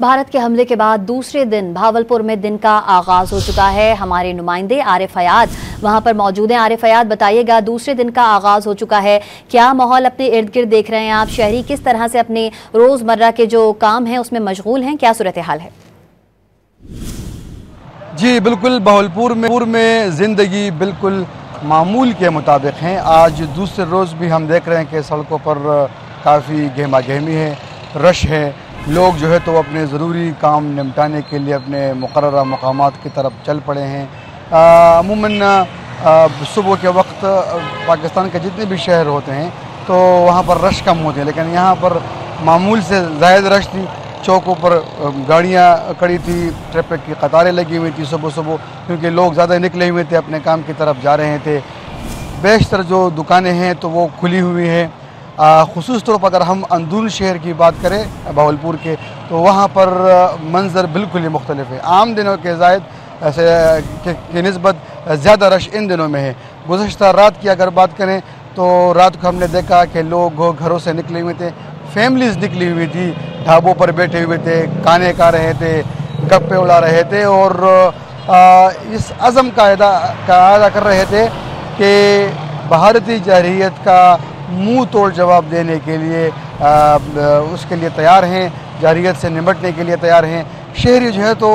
भारत के हमले के बाद दूसरे दिन भावलपुर में दिन का आगाज हो चुका है। हमारे नुमाइंदे आरिफ हयात वहां पर मौजूद हैं। आरिफ हयात, बताइएगा, दूसरे दिन का आगाज हो चुका है, क्या माहौल अपने इर्द गिर्द देख रहे हैं आप? शहरी किस तरह से अपने रोजमर्रा के जो काम हैं उसमें मशगूल हैं, क्या सूरत हाल है? जी बिल्कुल, भावलपुर में ज़िंदगी बिल्कुल मामूल के मुताबिक हैं। आज दूसरे रोज़ भी हम देख रहे हैं कि सड़कों पर काफ़ी गहमा गहमी है, रश है। लोग जो है तो अपने ज़रूरी काम निपटाने के लिए अपने मुकर्ररा मकामात की तरफ चल पड़े हैं। अमूमन सुबह के वक्त पाकिस्तान के जितने भी शहर होते हैं तो वहाँ पर रश कम होते हैं, लेकिन यहाँ पर मामूल से ज़ायद रश थी। चौकों पर गाड़ियाँ खड़ी थी, ट्रैफिक की कतारें लगी हुई थी सुबह सुबह, क्योंकि लोग ज़्यादा निकले हुए थे, अपने काम की तरफ जा रहे थे। बेशतर जो दुकानें हैं तो वो खुली हुई हैं। ख़ुसूस तौर पर अगर हम अंदरून शहर की बात करें भावलपुर के, तो वहाँ पर मंज़र बिल्कुल ही मुख्तलिफ है। आम दिनों के ज़ायद की निस्बत ज़्यादा रश इन दिनों में है। गुज़श्ता रात की अगर बात करें तो रात को हमने देखा कि लोग घरों से निकले हुए थे, फैमिलीज़ निकली हुई थी, ढाबों पर बैठे हुए थे, खाने खा रहे थे, गप्पे उड़ा रहे थे और इस अज़म का अदा कर रहे थे कि भारतीय जारहियत का मुंह तोड़ जवाब देने के लिए उसके लिए तैयार हैं, जारहियत से निपटने के लिए तैयार हैं। शहरी जो है तो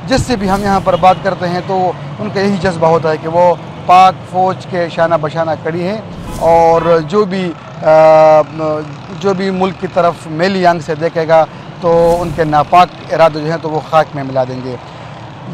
जिससे भी हम यहाँ पर बात करते हैं तो उनका यही जज्बा होता है कि वो पाक फ़ौज के शाना बशाना खड़ी हैं और जो भी मुल्क की तरफ मेली आंख से देखेगा तो उनके नापाक इरादे जो हैं तो वो खाक में मिला देंगे।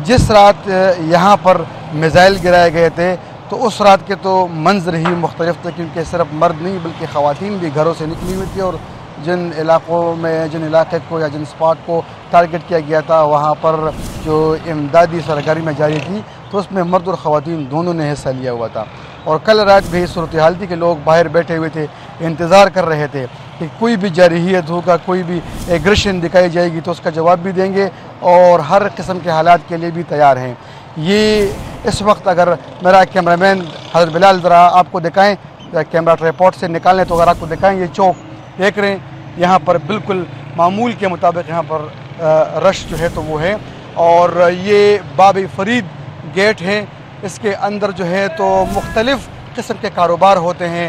जिस रात यहाँ पर मिसाइल गिराए गए थे तो उस रात के तो मंजर ही मुख्तलिफ थे, क्योंकि सिर्फ मर्द नहीं बल्कि ख़वातीन भी घरों से निकली हुई थी और जिन इलाके को या जिन स्पॉट को टारगेट किया गया था वहाँ पर जो इमदादी सरगर्मी जारी थी तो उसमें मर्द और ख़वातीन दोनों ने हिस्सा लिया हुआ था। और कल रात भी सूरत हाल थी कि लोग बाहर बैठे हुए थे, इंतज़ार कर रहे थे कि कोई भी जारहियत होगा, कोई भी एग्रेशन दिखाई जाएगी तो उसका जवाब भी देंगे और हर किस्म के हालात के लिए भी तैयार हैं। ये इस वक्त अगर मेरा कैमरामैन हज़रत बिलाल ज़रा आपको दिखाएं, कैमरा ट्राइपॉड से निकालें तो अगर आपको दिखाएं, ये चौक देख रहे हैं, यहाँ पर बिल्कुल मामूल के मुताबिक यहाँ पर रश जो है तो वो है। और ये बाब फरीद गेट है, इसके अंदर जो है तो मुख्तलिफ़ किस्म के कारोबार होते हैं,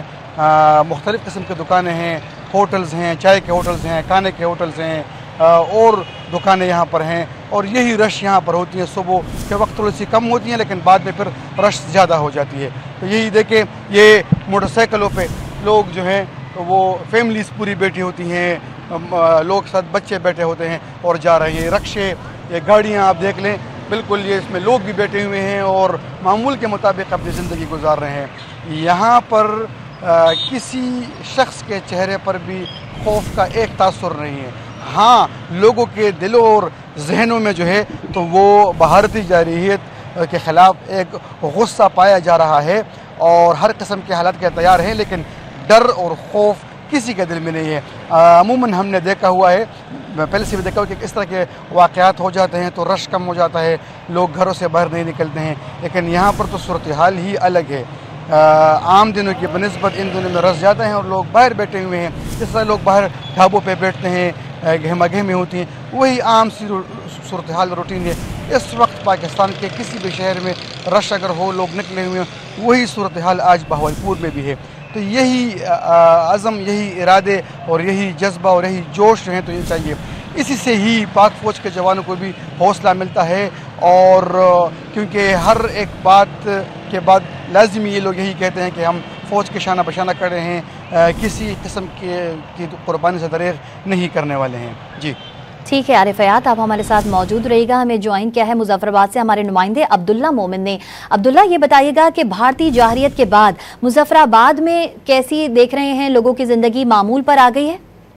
मुख्तलिफ़ किस्म के दुकानें हैं, होटल्स हैं, चाय के होटल्स हैं, खाने के होटल्स हैं और दुकानें यहाँ पर हैं। और यही रश यहाँ पर होती है। सुबह के वक्त थोड़ी सी कम होती हैं लेकिन बाद में फिर रश ज़्यादा हो जाती है। तो यही देखें, ये मोटरसाइकिलों पे लोग जो हैं तो वो फैमिलीज़ पूरी बैठी होती हैं, लोग साथ बच्चे बैठे होते हैं और जा रहे हैं। रक्शे, ये गाड़ियाँ आप देख लें, बिल्कुल ये इसमें लोग भी बैठे हुए हैं और मामूल के मुताबिक अपनी ज़िंदगी गुजार रहे हैं। यहाँ पर किसी शख्स के चेहरे पर भी खौफ का एक तासुर नहीं है। हाँ, लोगों के दिलों और जहनों में जो है तो वो भारतीय जारहियत के ख़िलाफ़ एक गुस्सा पाया जा रहा है और हर किस्म के हालात के तैयार हैं, लेकिन डर और खौफ किसी के दिल में नहीं है। अमूमन हमने देखा हुआ है, पहले से भी देखा हुआ कि इस तरह के वाक़यात हो जाते हैं तो रश कम हो जाता है, लोग घरों से बाहर नहीं निकलते हैं, लेकिन यहाँ पर तो सूरत हाल ही अलग है। आम दिनों की बनिस्बत इन दिनों में रश ज़्यादा हैं और लोग बाहर बैठे हुए हैं। जिस तरह लोग बाहर ढाबों पे बैठते हैं, गहमा गहमी होती हैं, वही आम सी सूरत हाल रूटीन है। इस वक्त पाकिस्तान के किसी भी शहर में रश अगर हो, लोग निकले हुए हैं, वही सूरत हाल आज भावलपुर में भी है। तो यही अज़म, यही इरादे और यही जज्बा और यही जोश हैं तो ये चाहिए। इसी से ही पाक फ़ौज के जवानों को भी हौसला मिलता है और क्योंकि हर एक बात के बाद लाजिमी ये लोग यही कहते हैं कि हम फ़ौज के शाना बशाना कर रहे हैं, किसी किस्म की कुर्बानी से दरेग नहीं करने वाले हैं। जी ठीक है आरिफ हयात, आप हमारे साथ मौजूद रहिएगा। हमें ज्वाइन किया है मुजफ्फराबाद से हमारे नुमाइंदे अब्दुल्ला मोमिन ने। अब्दुल्ला, ये बताइएगा कि भारतीय जारहियत के बाद मुजफ्फराबाद में कैसी देख रहे हैं, लोगों की ज़िंदगी मामूल पर आ गई है?